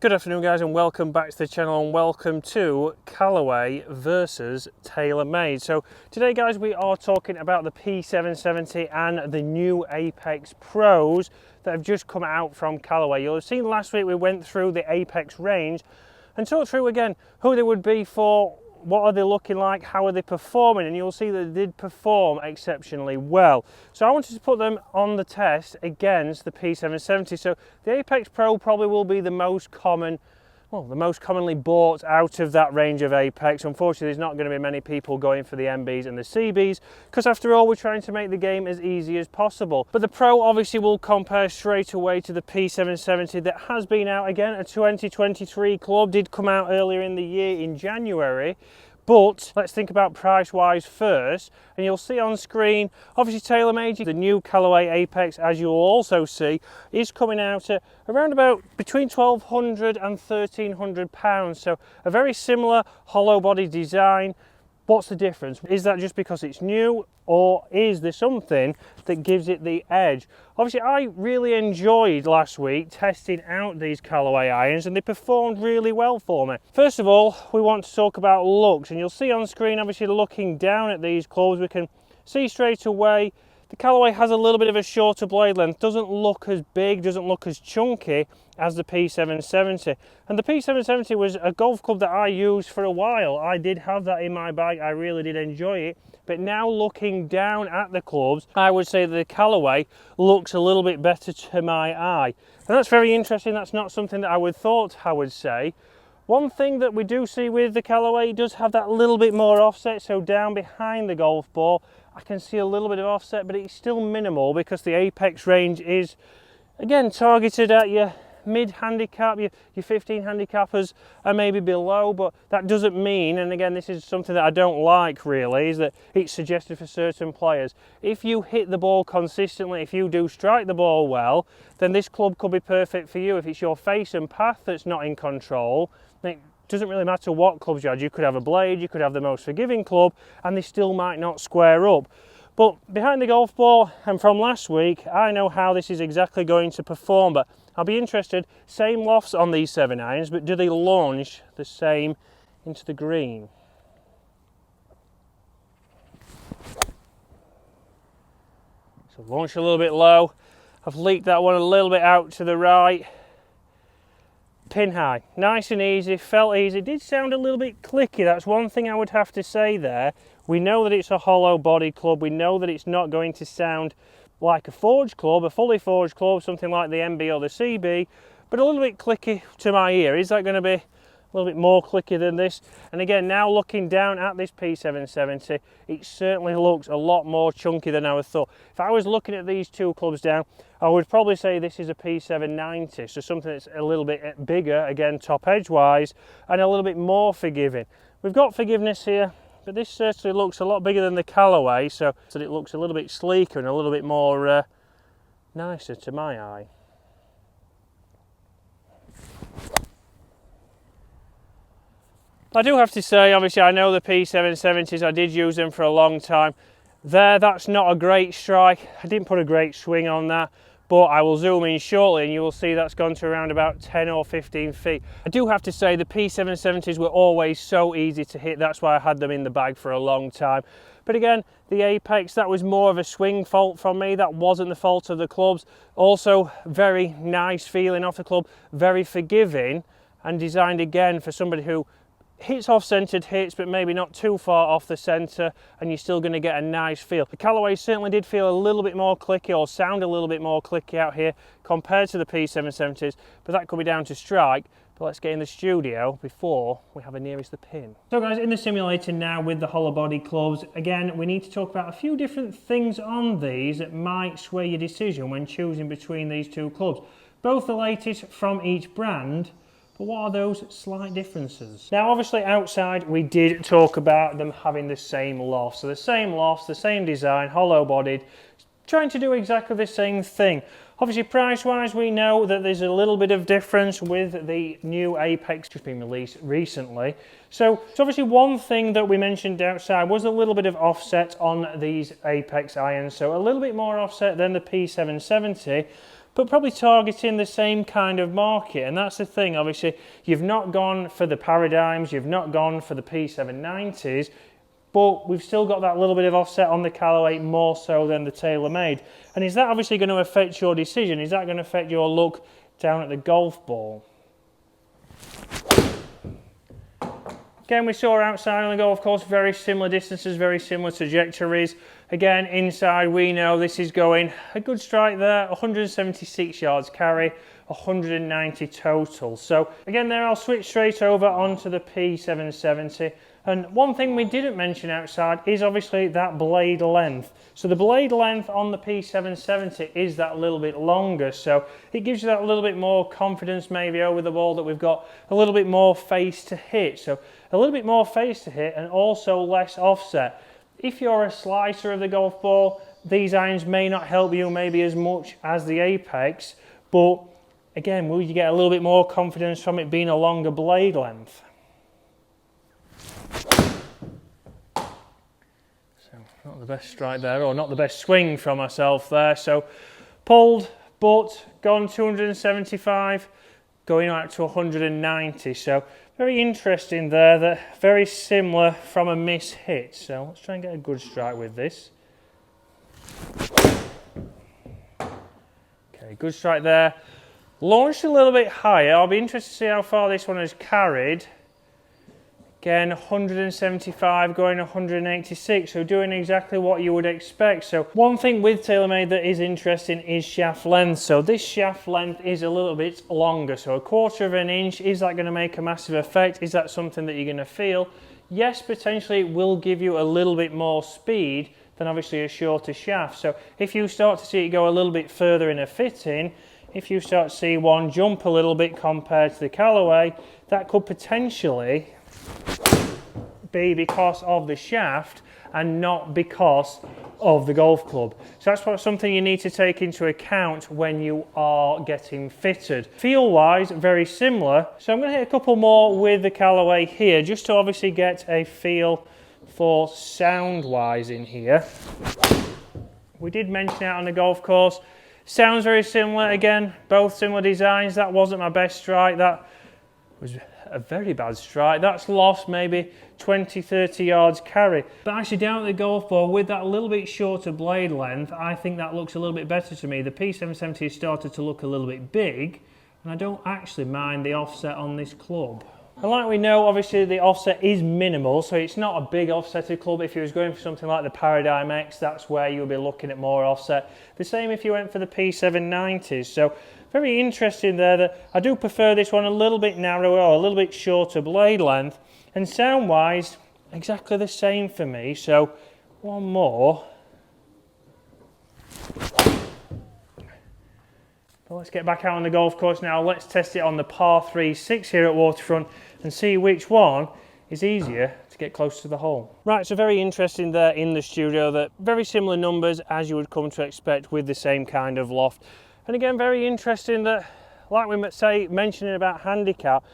Good afternoon guys, and welcome back to the channel, and welcome to Callaway versus Taylormade. So today guys, we are talking about the P770 and the new Apex Pros that have just come out from Callaway. You'll have seen last week we went through the Apex range and talked through again who they would be for, what are they looking like, how are they performing, and you'll see that they did perform exceptionally well. So I wanted to put them on the test against the P770. So the Apex Pro probably will be the most common, well, the most commonly bought out of that range of Apex. Unfortunately, there's not going to be many people going for the MBs and the CBs, because after all, we're trying to make the game as easy as possible. But the Pro obviously will compare straight away to the P770 that has been out again. A 2023 club, did come out earlier in the year in January. But let's think about price-wise first, and you'll see on screen, obviously Taylormade, the new Callaway Apex, as you'll also see, is coming out at around about between £1,200 and £1,300. So a very similar hollow body design. What's the difference? Is that just because it's new, or is there something that gives it the edge? Obviously, I really enjoyed last week testing out these Callaway irons, and they performed really well for me. First of all, we want to talk about looks, and you'll see on screen, obviously looking down at these clubs, we can see straight away the Callaway has a little bit of a shorter blade length, doesn't look as big, doesn't look as chunky as the P770. And the P770 was a golf club that I used for a while. I did have that in my bag, I really did enjoy it. But now looking down at the clubs, I would say the Callaway looks a little bit better to my eye. And that's very interesting, that's not something that I would thought I would say. One thing that we do see with the Callaway, it does have that little bit more offset, so down behind the golf ball, I can see a little bit of offset, but it's still minimal because the Apex range is, again, targeted at your mid-handicap, your 15 handicappers and maybe below, but that doesn't mean, and again, this is something that I don't like really, is that it's suggested for certain players. If you hit the ball consistently, if you do strike the ball well, then this club could be perfect for you. If it's your face and path that's not in control, then it doesn't really matter what clubs you had. You could have a blade, you could have the most forgiving club, and they still might not square up. But behind the golf ball, and from last week, I know how this is exactly going to perform, but I'll be interested. Same lofts on these 7 irons, but do they launch the same into the green? So launch a little bit low. I've leaked that one a little bit out to the right. Pin high, nice and easy, felt easy, did sound a little bit clicky. That's one thing I would have to say there. We know that it's a hollow body club, we know that it's not going to sound like a forged club, a fully forged club, something like the MB or the CB, but a little bit clicky to my ear. Is that going to be a little bit more clicky than this? And again, now looking down at this P770, it certainly looks a lot more chunky than I would thought. If I was looking at these two clubs down, I would probably say this is a P790, so something that's a little bit bigger, again top edge wise, and a little bit more forgiving. We've got forgiveness here, but this certainly looks a lot bigger than the Callaway, so that it looks a little bit sleeker and a little bit more nicer to my eye. I do have to say, obviously I know the P770s, I did use them for a long time. That's not a great strike. I didn't put a great swing on that, but I will zoom in shortly and you will see that's gone to around about 10 or 15 feet. I do have to say the P770s were always so easy to hit, that's why I had them in the bag for a long time. But again, the Apex, that was more of a swing fault from me, that wasn't the fault of the clubs. Also, very nice feeling off the club, very forgiving, and designed again for somebody who hits off-centered hits, but maybe not too far off the center, and you're still going to get a nice feel. The Callaway certainly did feel a little bit more clicky, or sound a little bit more clicky out here compared to the P770s, but that could be down to strike. But let's get in the studio before we have a nearest the pin. So guys, in the simulator now with the hollow body clubs, again, we need to talk about a few different things on these that might sway your decision when choosing between these two clubs. Both the latest from each brand, but what are those slight differences? Now obviously outside we did talk about them having the same loft. So the same loft, the same design, hollow bodied, trying to do exactly the same thing. Obviously price wise we know that there's a little bit of difference with the new Apex just been released recently. So obviously one thing that we mentioned outside was a little bit of offset on these Apex irons. So a little bit more offset than the P770. but probably targeting the same kind of market. And that's the thing, obviously, you've not gone for the Paradigms, you've not gone for the P790s, but we've still got that little bit of offset on the Callaway more so than the Taylormade. And is that obviously going to affect your decision? Is that going to affect your look down at the golf ball? Again, we saw outside on the golf course, very similar distances, very similar trajectories. Again, inside, we know this is going a good strike there, 176 yards carry, 190 total. So again, there I'll switch straight over onto the P770. And one thing we didn't mention outside is obviously that blade length. So the blade length on the P770 is that little bit longer, so it gives you that little bit more confidence maybe over the ball that we've got a little bit more face to hit. So a little bit more face to hit and also less offset. If you're a slicer of the golf ball, these irons may not help you maybe as much as the Apex, but again, will you get a little bit more confidence from it being a longer blade length? So not the best strike there, or not the best swing from myself there. So pulled, but gone 275, going out to 190. So very interesting there, that very similar from a miss hit. So let's try and get a good strike with this. Okay, good strike there. Launched a little bit higher. I'll be interested to see how far this one has carried. Again, 175 going 186, so doing exactly what you would expect. So one thing with Taylormade that is interesting is shaft length. So this shaft length is a little bit longer, so a quarter of an inch. Is that going to make a massive effect? Is that something that you're going to feel? Yes, potentially it will give you a little bit more speed than obviously a shorter shaft. So if you start to see it go a little bit further in a fitting, if you start to see one jump a little bit compared to the Callaway, that could potentially be because of the shaft and not because of the golf club. So that's something you need to take into account when you are getting fitted. Feel wise, very similar. So I'm going to hit a couple more with the Callaway here, just to obviously get a feel for sound wise in here. We did mention out on the golf course, sounds very similar. Again, both similar designs. That wasn't my best strike. That was a very bad strike. That's lost maybe 20-30 yards carry. But actually down at the golf ball with that little bit shorter blade length, I think that looks a little bit better to me. The P770 has started to look a little bit big, and I don't actually mind the offset on this club. And like we know, obviously the offset is minimal, so it's not a big offsetted club. If you was going for something like the Paradigm X, that's where you'll be looking at more offset. The same if you went for the P790s. So very interesting there that I do prefer this one a little bit narrower or a little bit shorter blade length. And sound wise, exactly the same for me. So one more. But let's get back out on the golf course now. Let's test it on the par 3-6 here at Waterfront and see which one is easier to get close to the hole. Right, so very interesting there in the studio, that very similar numbers as you would come to expect with the same kind of loft. And again, very interesting that, like we mentioning about handicap,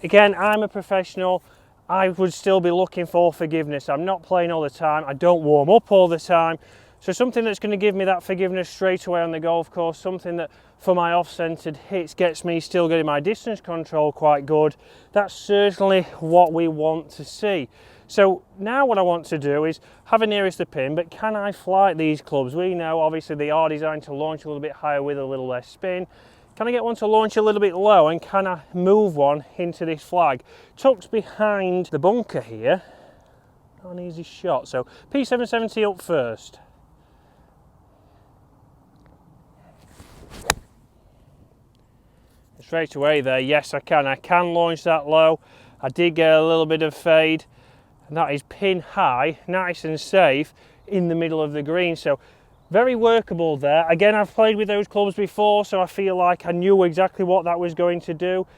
again, I'm a professional. I would still be looking for forgiveness. I'm not playing all the time. I don't warm up all the time. So something that's going to give me that forgiveness straight away on the golf course, something that for my off-centered hits gets me still getting my distance control quite good, that's certainly what we want to see. So now what I want to do is have a nearest the pin, but can I flight these clubs? We know obviously they are designed to launch a little bit higher with a little less spin. Can I get one to launch a little bit low, and can I move one into this flag? Tucked behind the bunker here, not an easy shot. So P770 up first. Straight away there, yes I can launch that low. I did get a little bit of fade, and that is pin high, nice and safe in the middle of the green. So very workable there. Again, I've played with those clubs before, so I feel like I knew exactly what that was going to do.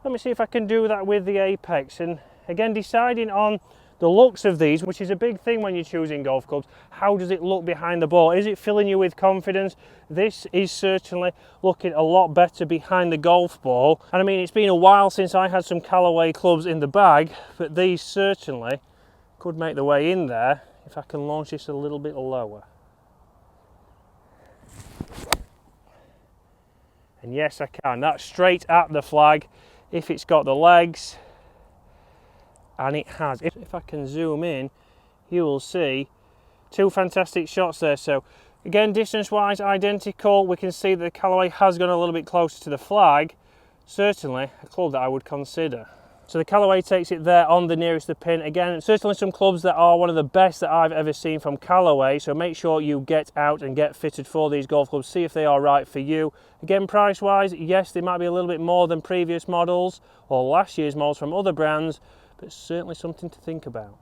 Let me see if I can do that with the Apex. And again, deciding on the looks of these, which is a big thing when you're choosing golf clubs. How does it look behind the ball? Is it filling you with confidence? This is certainly looking a lot better behind the golf ball. And I mean, it's been a while since I had some Callaway clubs in the bag, but these certainly could make the way in there if I can launch this a little bit lower. And yes, I can. That's straight at the flag if it's got the legs, and it has. If I can zoom in, you will see two fantastic shots there. So again, distance wise identical. We can see that the Callaway has gone a little bit closer to the flag. Certainly a club that I would consider. So the Callaway takes it there on the nearest to the pin. Again, certainly some clubs that are one of the best that I've ever seen from Callaway. So make sure you get out and get fitted for these golf clubs. See if they are right for you. Again, price wise, yes, they might be a little bit more than previous models or last year's models from other brands, but certainly something to think about.